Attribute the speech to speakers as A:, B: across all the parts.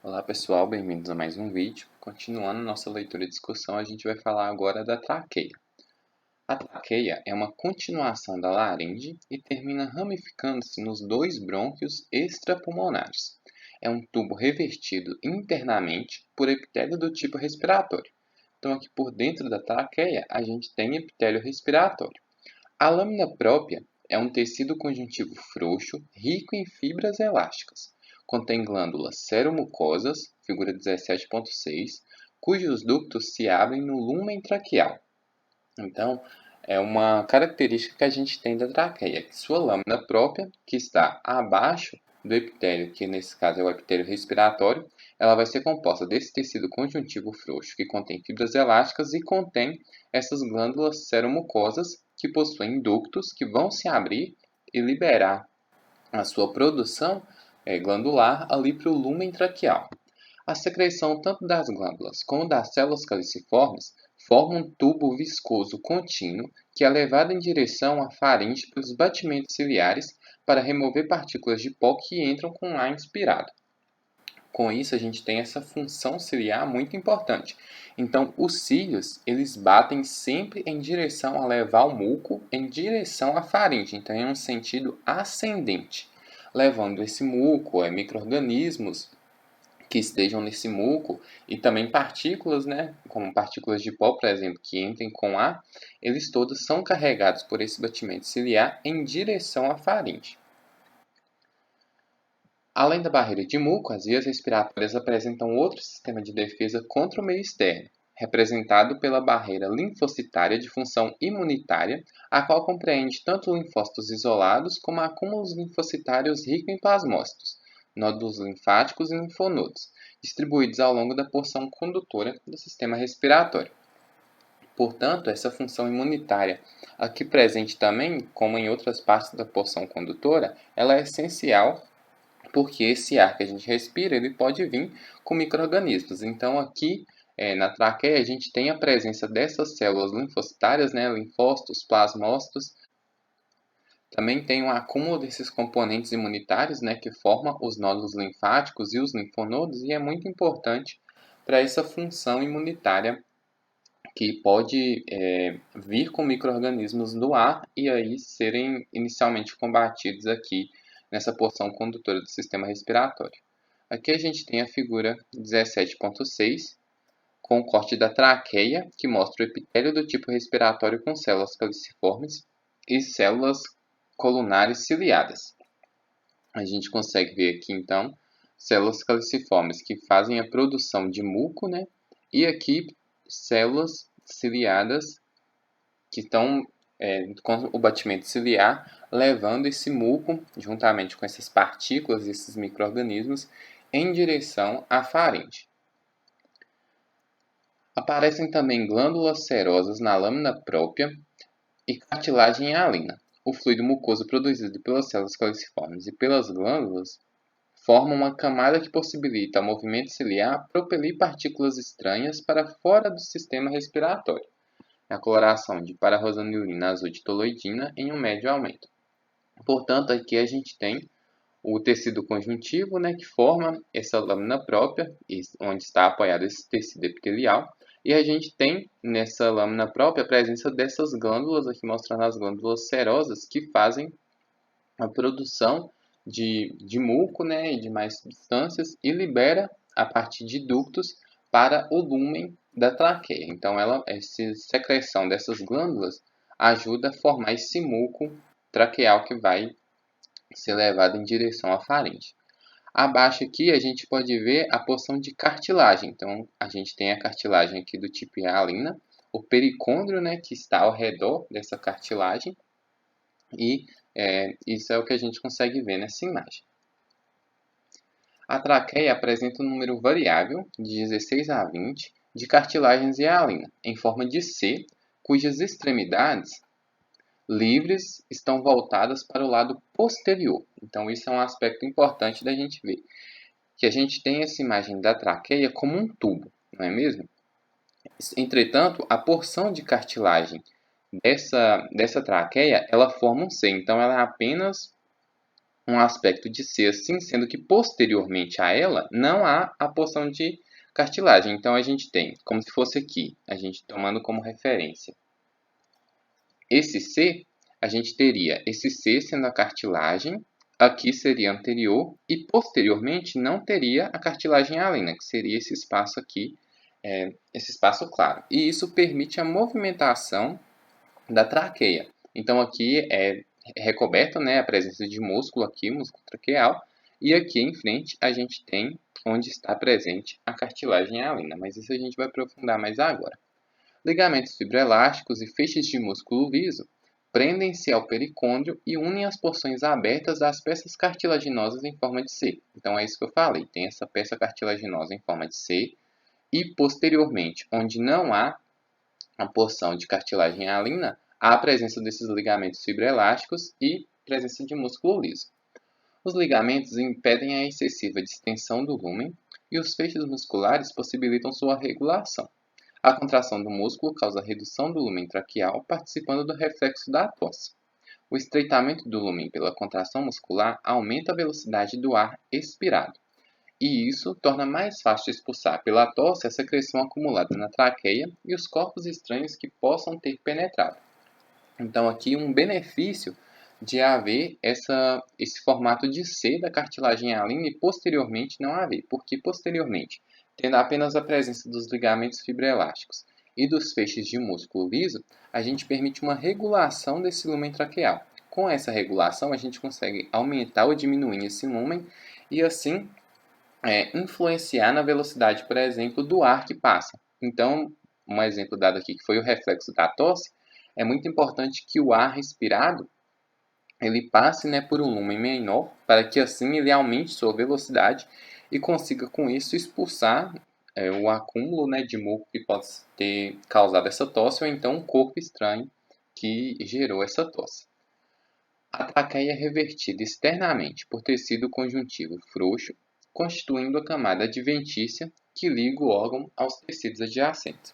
A: Olá pessoal, bem-vindos a mais um vídeo. Continuando nossa leitura e discussão, a gente vai falar agora da traqueia. A traqueia é uma continuação da laringe e termina ramificando-se nos dois brônquios extrapulmonares. É um tubo revestido internamente por epitélio do tipo respiratório. Então aqui por dentro da traqueia a gente tem epitélio respiratório. A lâmina própria é um tecido conjuntivo frouxo, rico em fibras elásticas. Contém glândulas seromucosas, figura 17.6, cujos ductos se abrem no lúmen traqueal. Então, é uma característica que a gente tem da traqueia, que sua lâmina própria, que está abaixo do epitélio, que nesse caso é o epitélio respiratório, ela vai ser composta desse tecido conjuntivo frouxo, que contém fibras elásticas e contém essas glândulas seromucosas, que possuem ductos que vão se abrir e liberar a sua produção glandular ali para o lúmen traqueal. A secreção tanto das glândulas como das células caliciformes forma um tubo viscoso contínuo que é levado em direção à faringe pelos batimentos ciliares para remover partículas de pó que entram com ar inspirado. Com isso, a gente tem essa função ciliar muito importante. Então, os cílios, eles batem sempre em direção a levar o muco em direção à faringe. Então, é um sentido ascendente, levando esse muco, micro-organismos que estejam nesse muco e também partículas, né, como partículas de pó, por exemplo, que entrem com ar, eles todos são carregados por esse batimento ciliar em direção à faringe. Além da barreira de muco, as vias respiratórias apresentam outro sistema de defesa contra o meio externo, representado pela barreira linfocitária de função imunitária, a qual compreende tanto linfócitos isolados como acúmulos linfocitários ricos em plasmócitos, nódulos linfáticos e linfonodos, distribuídos ao longo da porção condutora do sistema respiratório. Portanto, essa função imunitária, aqui presente também, como em outras partes da porção condutora, ela é essencial porque esse ar que a gente respira, ele pode vir com micro-organismos. Então, aqui na traqueia, a gente tem a presença dessas células linfocitárias, né, linfócitos, plasmócitos. Também tem um acúmulo desses componentes imunitários, né, que formam os nódulos linfáticos e os linfonodos, e é muito importante para essa função imunitária que pode vir com micro-organismos do ar e aí serem inicialmente combatidos aqui nessa porção condutora do sistema respiratório. Aqui a gente tem a figura 17.6, com o corte da traqueia, que mostra o epitélio do tipo respiratório com células caliciformes e células colunares ciliadas. A gente consegue ver aqui, então, células caliciformes que fazem a produção de muco, né? E aqui, células ciliadas que estão com o batimento ciliar, levando esse muco, juntamente com essas partículas, esses micro-organismos, em direção à faringe. Aparecem também glândulas serosas na lâmina própria e cartilagem hialina. O fluido mucoso produzido pelas células caliciformes e pelas glândulas forma uma camada que possibilita ao movimento ciliar propelir partículas estranhas para fora do sistema respiratório, a coloração de para-rosanilina azul de toloidina em um médio aumento. Portanto, aqui a gente tem o tecido conjuntivo, né, que forma essa lâmina própria, onde está apoiado esse tecido epitelial, e a gente tem nessa lâmina própria a presença dessas glândulas, aqui mostrando as glândulas serosas, que fazem a produção de muco, né, e de mais substâncias, e libera a partir de ductos para o lúmen da traqueia. Então, essa secreção dessas glândulas ajuda a formar esse muco traqueal que vai ser levado em direção à faringe. Abaixo aqui a gente pode ver a porção de cartilagem. Então, a gente tem a cartilagem aqui do tipo hialina, o pericôndrio, né, que está ao redor dessa cartilagem, e isso é o que a gente consegue ver nessa imagem. A traqueia apresenta um número variável, de 16 a 20, de cartilagens hialina, em forma de C, cujas extremidades livres estão voltadas para o lado posterior. Então, isso é um aspecto importante da gente ver, que a gente tem essa imagem da traqueia como um tubo, não é mesmo? Entretanto, a porção de cartilagem dessa traqueia, ela forma um C, então ela é apenas um aspecto de ser assim, sendo que posteriormente a ela não há a porção de cartilagem. Então a gente tem, como se fosse aqui, a gente tomando como referência esse C, a gente teria esse C sendo a cartilagem, aqui seria anterior e posteriormente não teria a cartilagem hialina, que seria esse espaço aqui, esse espaço claro. E isso permite a movimentação da traqueia. Então aqui é recoberto, né, a presença de músculo aqui, músculo traqueal, e aqui em frente a gente tem onde está presente a cartilagem hialina, mas isso a gente vai aprofundar mais agora. Ligamentos fibroelásticos e feixes de músculo liso prendem-se ao pericôndrio e unem as porções abertas às peças cartilaginosas em forma de C. Então é isso que eu falei, tem essa peça cartilaginosa em forma de C e posteriormente, onde não há a porção de cartilagem hialina, há a presença desses ligamentos fibroelásticos e presença de músculo liso. Os ligamentos impedem a excessiva distensão do lúmen e os feixes musculares possibilitam sua regulação. A contração do músculo causa redução do lúmen traqueal, participando do reflexo da tosse. O estreitamento do lúmen pela contração muscular aumenta a velocidade do ar expirado, e isso torna mais fácil expulsar pela tosse a secreção acumulada na traqueia e os corpos estranhos que possam ter penetrado. Então, aqui um benefício de haver esse formato de C da cartilagem hialina e posteriormente não haver. Porque posteriormente, tendo apenas a presença dos ligamentos fibroelásticos e dos feixes de músculo liso, a gente permite uma regulação desse lúmen traqueal. Com essa regulação, a gente consegue aumentar ou diminuir esse lúmen e assim influenciar na velocidade, por exemplo, do ar que passa. Então, um exemplo dado aqui que foi o reflexo da tosse, é muito importante que o ar respirado ele passe, né, por um lumen menor, para que assim ele aumente sua velocidade e consiga com isso expulsar o acúmulo, né, de muco que pode ter causado essa tosse ou então um corpo estranho que gerou essa tosse. A traqueia é revertida externamente por tecido conjuntivo frouxo, constituindo a camada adventícia que liga o órgão aos tecidos adjacentes.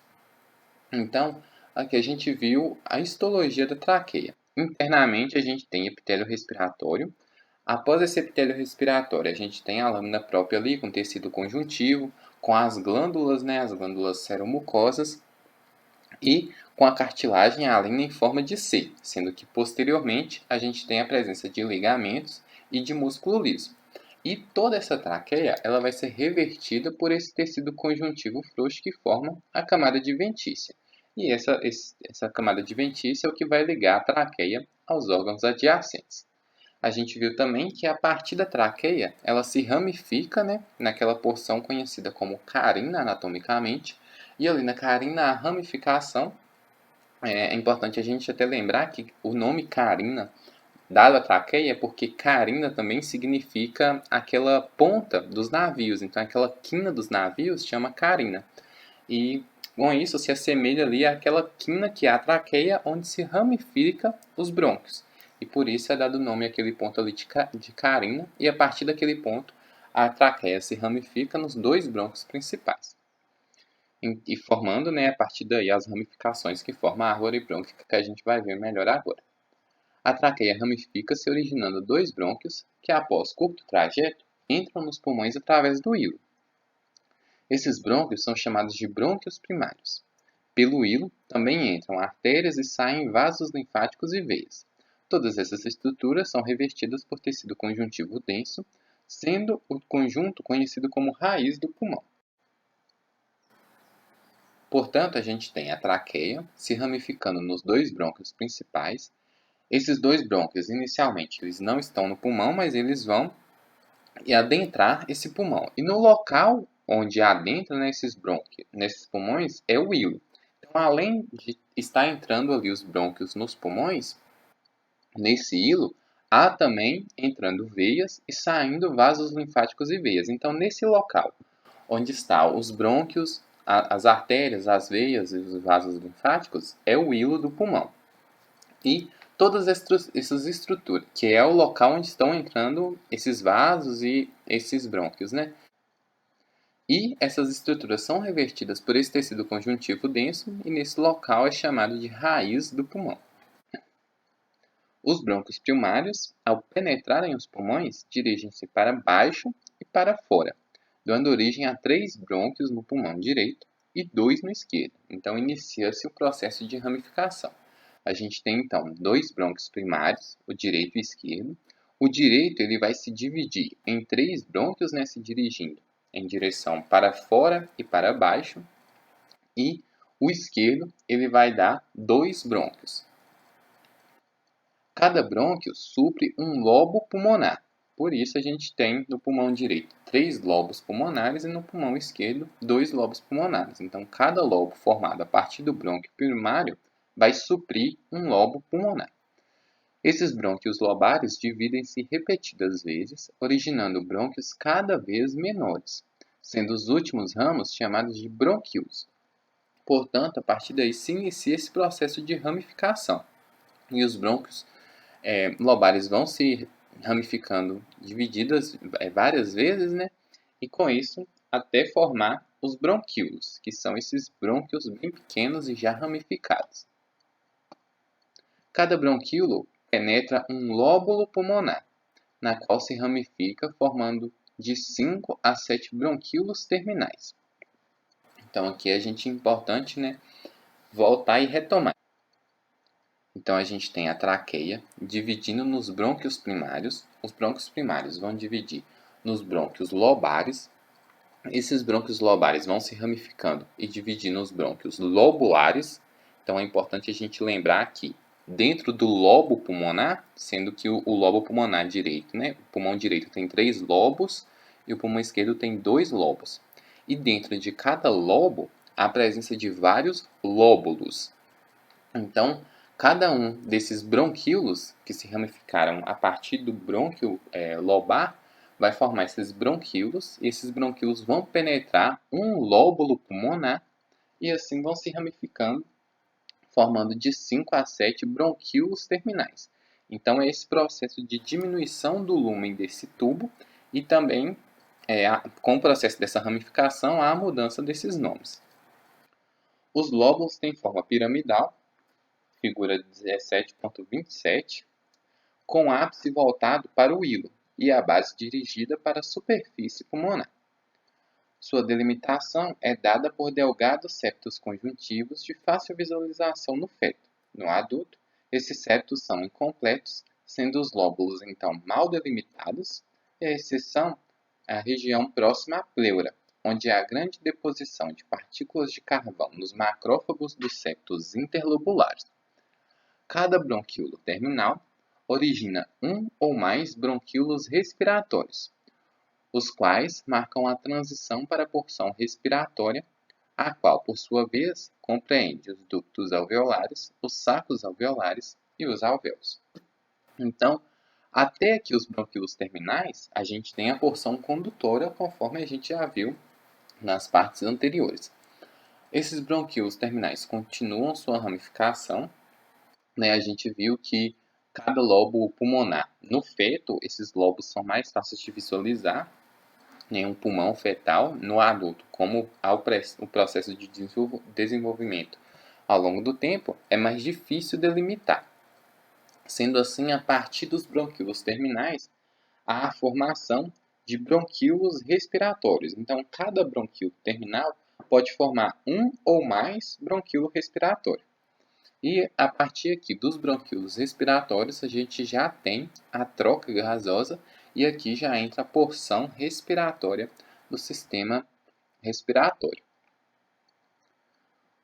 A: Então, aqui a gente viu a histologia da traqueia. Internamente, a gente tem epitélio respiratório. Após esse epitélio respiratório, a gente tem a lâmina própria ali, com tecido conjuntivo, com as glândulas, né, as glândulas seromucosas, e com a cartilagem hialina em forma de C, sendo que posteriormente a gente tem a presença de ligamentos e de músculo liso. E toda essa traqueia ela vai ser revertida por esse tecido conjuntivo frouxo que forma a camada adventícia. E essa camada adventícia é o que vai ligar a traqueia aos órgãos adjacentes. A gente viu também que a partir da traqueia ela se ramifica, né, naquela porção conhecida como carina anatomicamente, e ali na carina a ramificação é importante a gente até lembrar que o nome carina dado à traqueia é porque carina também significa aquela ponta dos navios, então aquela quina dos navios chama carina. E com isso se assemelha ali àquela quina que é a traqueia onde se ramifica os brônquios. E por isso é dado o nome àquele ponto ali de carina, e a partir daquele ponto a traqueia se ramifica nos dois brônquios principais. E formando, né, a partir daí as ramificações que formam a árvore brônquica que a gente vai ver melhor agora. A traqueia ramifica-se originando dois brônquios que, após curto trajeto, entram nos pulmões através do hilo. Esses brônquios são chamados de brônquios primários. Pelo hilo também entram artérias e saem vasos linfáticos e veias. Todas essas estruturas são revestidas por tecido conjuntivo denso, sendo o conjunto conhecido como raiz do pulmão. Portanto, a gente tem a traqueia se ramificando nos dois brônquios principais. Esses dois brônquios, inicialmente, eles não estão no pulmão, mas eles vão adentrar esse pulmão. E no local onde adentra nesses brônquios, nesses pulmões, é o hilo. Então, além de estar entrando ali os brônquios nos pulmões, nesse hilo, há também entrando veias e saindo vasos linfáticos e veias. Então, nesse local onde estão os brônquios, as artérias, as veias e os vasos linfáticos, é o hilo do pulmão. E todas essas estruturas, que é o local onde estão entrando esses vasos e esses brônquios, né? E essas estruturas são revertidas por esse tecido conjuntivo denso e nesse local é chamado de raiz do pulmão. Os brônquios primários, ao penetrarem os pulmões, dirigem-se para baixo e para fora, dando origem a 3 brônquios no pulmão direito e 2 no esquerdo. Então, inicia-se o processo de ramificação. A gente tem, então, 2 brônquios primários, o direito e o esquerdo. O direito ele vai se dividir em 3 brônquios, né, se dirigindo em direção para fora e para baixo. E o esquerdo ele vai dar 2 brônquios. Cada brônquio supre um lobo pulmonar. Por isso, a gente tem no pulmão direito 3 lobos pulmonares e no pulmão esquerdo 2 lobos pulmonares. Então, cada lobo formado a partir do brônquio primário vai suprir um lobo pulmonar. Esses brônquios lobares dividem-se repetidas vezes, originando brônquios cada vez menores, sendo os últimos ramos chamados de brônquios. Portanto, a partir daí se inicia esse processo de ramificação. E os brônquios lobares vão se ramificando divididas várias vezes, né? E com isso até formar os bronquíolos, que são esses brônquios bem pequenos e já ramificados. Cada bronquíolo penetra um lóbulo pulmonar, na qual se ramifica formando de 5 a 7 bronquíolos terminais. Então aqui a gente é importante, né, voltar e retomar. Então a gente tem a traqueia dividindo nos brônquios primários. Os brônquios primários vão dividir nos brônquios lobares. Esses brônquios lobares vão se ramificando e dividir nos brônquios lobulares. Então é importante a gente lembrar que dentro do lobo pulmonar, sendo que o lobo pulmonar direito, né, o pulmão direito tem 3 lobos e o pulmão esquerdo tem 2 lobos. E dentro de cada lobo há a presença de vários lóbulos. Então, cada um desses bronquíolos que se ramificaram a partir do brônquio lobar vai formar esses bronquíolos, e esses bronquíolos vão penetrar um lóbulo pulmonar e assim vão se ramificando, formando de 5 a 7 bronquíolos terminais. Então, é esse processo de diminuição do lúmen desse tubo e também, com o processo dessa ramificação, há a mudança desses nomes. Os lóbulos têm forma piramidal, figura 17.27, com ápice voltado para o hilo e a base dirigida para a superfície pulmonar. Sua delimitação é dada por delgados septos conjuntivos de fácil visualização no feto. No adulto, esses septos são incompletos, sendo os lóbulos então mal delimitados, e a exceção é a região próxima à pleura, onde há grande deposição de partículas de carvão nos macrófagos dos septos interlobulares. Cada bronquíolo terminal origina um ou mais bronquíolos respiratórios, os quais marcam a transição para a porção respiratória, a qual, por sua vez, compreende os ductos alveolares, os sacos alveolares e os alvéolos. Então, até aqui os bronquíolos terminais, a gente tem a porção condutora, conforme a gente já viu nas partes anteriores. Esses bronquíolos terminais continuam sua ramificação, né? A gente viu que cada lobo pulmonar, no feto, esses lobos são mais fáceis de visualizar em um pulmão fetal. No adulto, como há o processo de desenvolvimento ao longo do tempo, é mais difícil delimitar. Sendo assim, a partir dos bronquíolos terminais, há a formação de bronquíolos respiratórios. Então, cada bronquíolo terminal pode formar um ou mais bronquíolo respiratório. E a partir aqui dos bronquíolos respiratórios, a gente já tem a troca gasosa e aqui já entra a porção respiratória do sistema respiratório.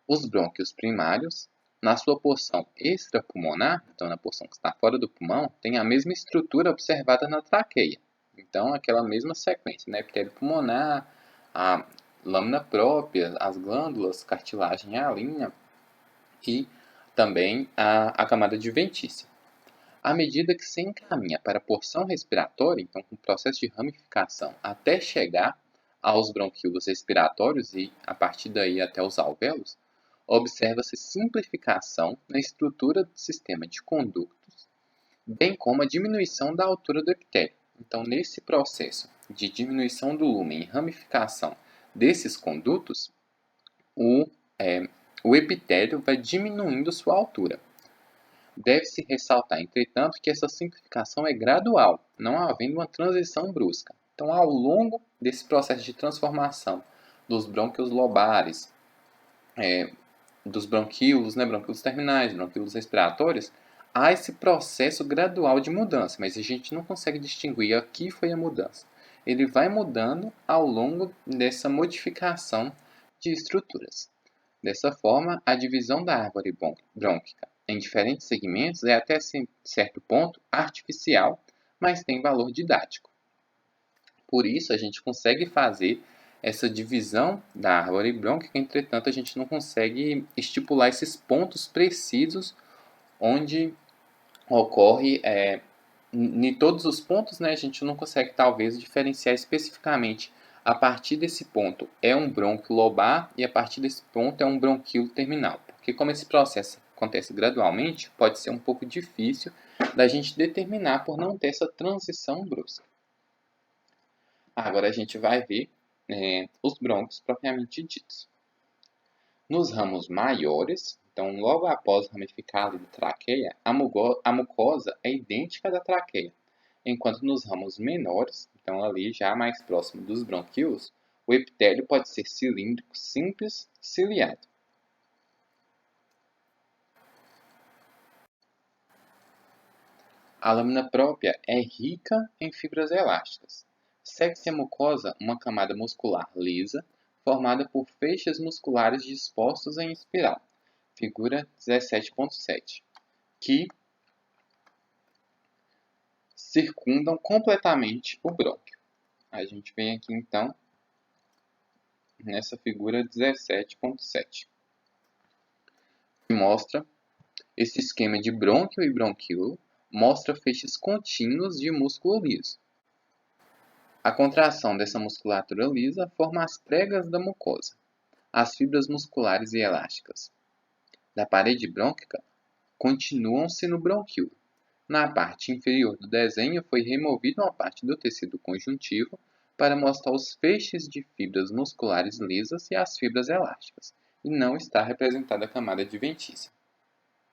A: Os brônquios primários, na sua porção extrapulmonar, então na porção que está fora do pulmão, tem a mesma estrutura observada na traqueia. Então, aquela mesma sequência, né? Epitélio pulmonar, a lâmina própria, as glândulas, cartilagem e a linha e também a camada adventícia. À medida que se encaminha para a porção respiratória, então com o processo de ramificação até chegar aos bronquíolos respiratórios e a partir daí até os alvéolos, observa-se simplificação na estrutura do sistema de conductos, bem como a diminuição da altura do epitélio. Então, nesse processo de diminuição do lúmen e ramificação desses condutos, o epitélio vai diminuindo sua altura. Deve-se ressaltar, entretanto, que essa simplificação é gradual, não havendo uma transição brusca. Então, ao longo desse processo de transformação dos brônquios lobares, dos bronquíolos, né, bronquíolos terminais, bronquíolos respiratórios, há esse processo gradual de mudança, mas a gente não consegue distinguir aqui foi a mudança. Ele vai mudando ao longo dessa modificação de estruturas. Dessa forma, a divisão da árvore brônquica em diferentes segmentos é até certo ponto artificial, mas tem valor didático. Por isso, a gente consegue fazer essa divisão da árvore brônquica, entretanto, a gente não consegue estipular esses pontos precisos onde ocorre, em todos os pontos, né, a gente não consegue talvez diferenciar especificamente a partir desse ponto é um brônquio lobar e a partir desse ponto é um bronquíolo terminal. Porque como esse processo acontece gradualmente, pode ser um pouco difícil da gente determinar por não ter essa transição brusca. Agora a gente vai ver os brônquios propriamente ditos. Nos ramos maiores, então logo após ramificar a traqueia, a mucosa é idêntica à da traqueia, enquanto nos ramos menores, então ali já mais próximo dos bronquíolos, o epitélio pode ser cilíndrico, simples, ciliado. A lâmina própria é rica em fibras elásticas. Segue-se a mucosa uma camada muscular lisa, formada por feixes musculares dispostos em espiral, figura 17.7, que circundam completamente o brônquio. A gente vem aqui então nessa figura 17.7, que mostra esse esquema de brônquio e bronquíolo, mostra feixes contínuos de músculo liso. A contração dessa musculatura lisa forma as pregas da mucosa, as fibras musculares e elásticas da parede brônquica continuam-se no bronquíolo. Na parte inferior do desenho foi removido uma parte do tecido conjuntivo para mostrar os feixes de fibras musculares lisas e as fibras elásticas, e não está representada a camada adventícia.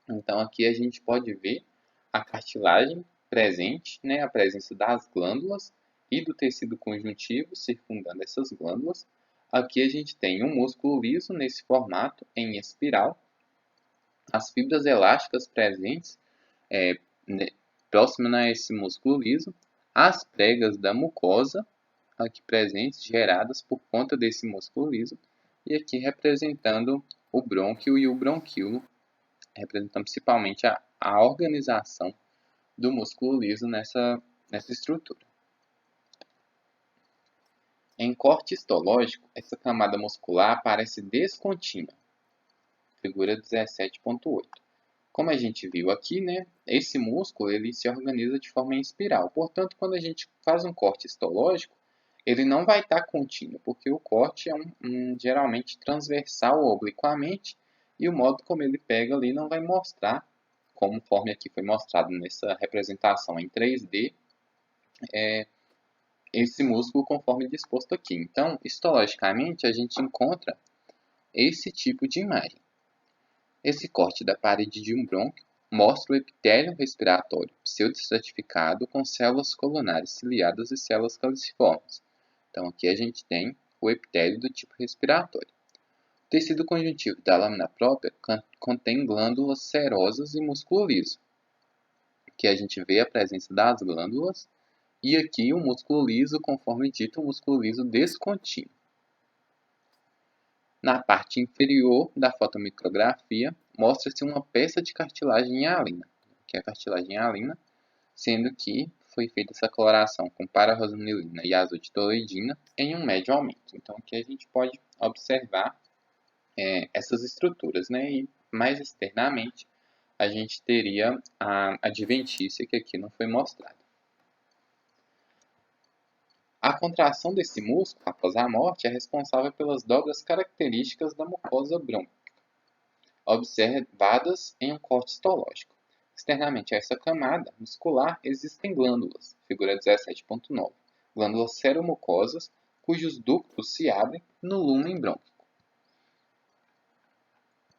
A: Então aqui a gente pode ver a cartilagem presente, né, a presença das glândulas e do tecido conjuntivo circundando essas glândulas. Aqui a gente tem um músculo liso nesse formato em espiral, as fibras elásticas presentes próximo a esse músculo liso, as pregas da mucosa aqui presentes geradas por conta desse músculo liso e aqui representando o brônquio e o bronquíolo, representando principalmente a organização do músculo liso nessa estrutura. Em corte histológico, essa camada muscular parece descontínua, figura 17.8. Como a gente viu aqui, né, esse músculo ele se organiza de forma em espiral. Portanto, quando a gente faz um corte histológico, ele não vai estar contínuo, porque o corte é geralmente transversal obliquamente e o modo como ele pega ali não vai mostrar, conforme aqui foi mostrado nessa representação em 3D, esse músculo conforme disposto aqui. Então, histologicamente, a gente encontra esse tipo de imagem. Esse corte da parede de um brônquio mostra o epitélio respiratório pseudoestratificado com células colunares ciliadas e células caliciformes. Então aqui a gente tem o epitélio do tipo respiratório. O tecido conjuntivo da lâmina própria contém glândulas serosas e músculo liso. Aqui a gente vê a presença das glândulas e aqui o músculo liso, conforme dito, o músculo liso descontínuo. Na parte inferior da fotomicrografia, mostra-se uma peça de cartilagem hialina, que é a cartilagem hialina, sendo que foi feita essa coloração com pararosmilina e azotitoledina em um médio aumento. Então, aqui a gente pode observar essas estruturas, né? E mais externamente, a gente teria a adventícia, que aqui não foi mostrada. A contração desse músculo após a morte é responsável pelas dobras características da mucosa brônquica, observadas em um corte histológico. Externamente a essa camada muscular existem glândulas, figura 17.9, glândulas seromucosas, cujos ductos se abrem no lúmen brônquico.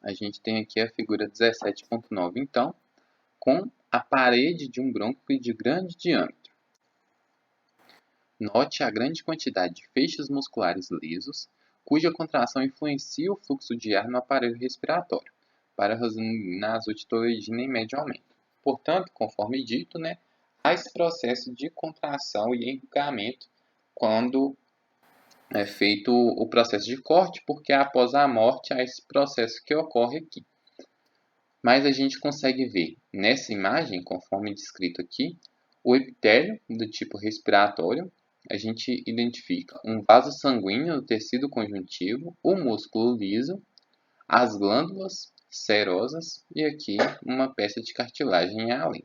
A: A gente tem aqui a figura 17.9, então, com a parede de um brônquio de grande diâmetro. Note a grande quantidade de feixes musculares lisos, cuja contração influencia o fluxo de ar no aparelho respiratório, pararrasinazotitologina em médio aumento. Portanto, conforme dito, há esse processo de contração e enrugamento quando é feito o processo de corte, porque após a morte há esse processo que ocorre aqui. Mas a gente consegue ver nessa imagem, conforme descrito aqui, o epitélio do tipo respiratório. A gente identifica um vaso sanguíneo no tecido conjuntivo, o músculo liso, as glândulas serosas e aqui uma peça de cartilagem além.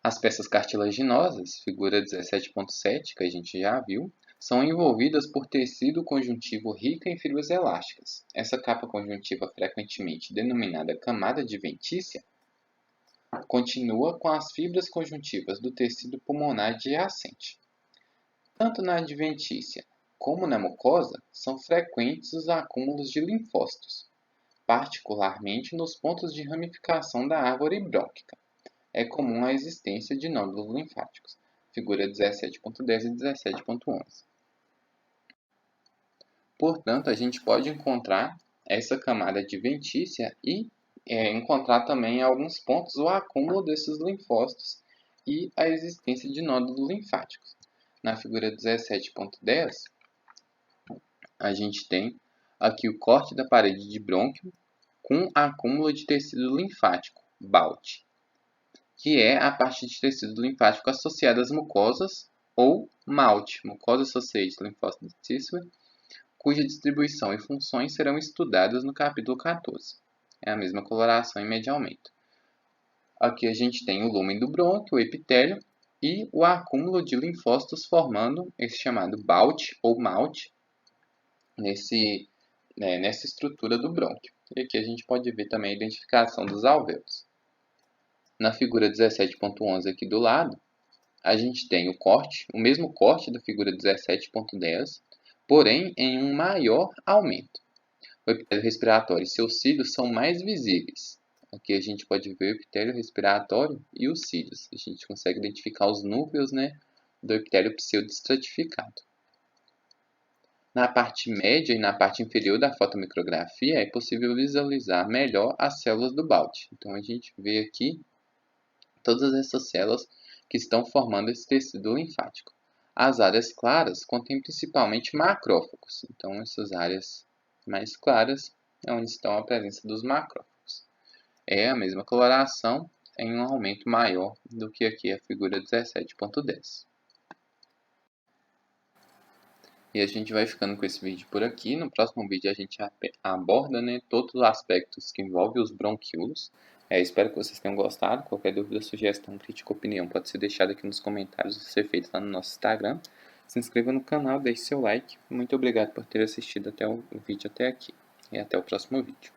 A: As peças cartilaginosas, figura 17.7, que a gente já viu, são envolvidas por tecido conjuntivo rico em fibras elásticas. Essa capa conjuntiva, frequentemente denominada camada adventícia, continua com as fibras conjuntivas do tecido pulmonar adjacente. Tanto na adventícia como na mucosa, são frequentes os acúmulos de linfócitos, particularmente nos pontos de ramificação da árvore brônquica. É comum a existência de nódulos linfáticos, figura 17.10 e 17.11. Portanto, a gente pode encontrar essa camada adventícia e encontrar também em alguns pontos o acúmulo desses linfócitos e a existência de nódulos linfáticos. Na figura 17.10, a gente tem aqui o corte da parede de brônquio com acúmulo de tecido linfático, BALT, que é a parte de tecido linfático associada às mucosas, ou MALT, Mucosa Associated Lymphocytic Tissue, cuja distribuição e funções serão estudadas no capítulo 14. É a mesma coloração em médio aumento. Aqui a gente tem o lúmen do brônquio, o epitélio, e o acúmulo de linfócitos formando esse chamado BALT ou MALT nessa estrutura do brônquio. E aqui a gente pode ver também a identificação dos alvéolos. Na figura 17.11 aqui do lado, a gente tem o mesmo corte da figura 17.10, porém em um maior aumento. O epitélio respiratório e seus cílios são mais visíveis. Aqui a gente pode ver o epitélio respiratório e os cílios. A gente consegue identificar os núcleos do epitélio pseudoestratificado. Na parte média e na parte inferior da fotomicrografia é possível visualizar melhor as células do BALT. Então a gente vê aqui todas essas células que estão formando esse tecido linfático. As áreas claras contêm principalmente macrófagos. Então essas áreas mais claras é onde estão a presença dos macrófagos. É a mesma coloração em um aumento maior do que aqui a figura 17.10. E a gente vai ficando com esse vídeo por aqui. No próximo vídeo a gente aborda todos os aspectos que envolvem os bronquíolos. Espero que vocês tenham gostado. Qualquer dúvida, sugestão, crítica, opinião pode ser deixada aqui nos comentários ou ser feito lá no nosso Instagram. Se inscreva no canal, deixe seu like. Muito obrigado por ter assistido o vídeo até aqui. E até o próximo vídeo.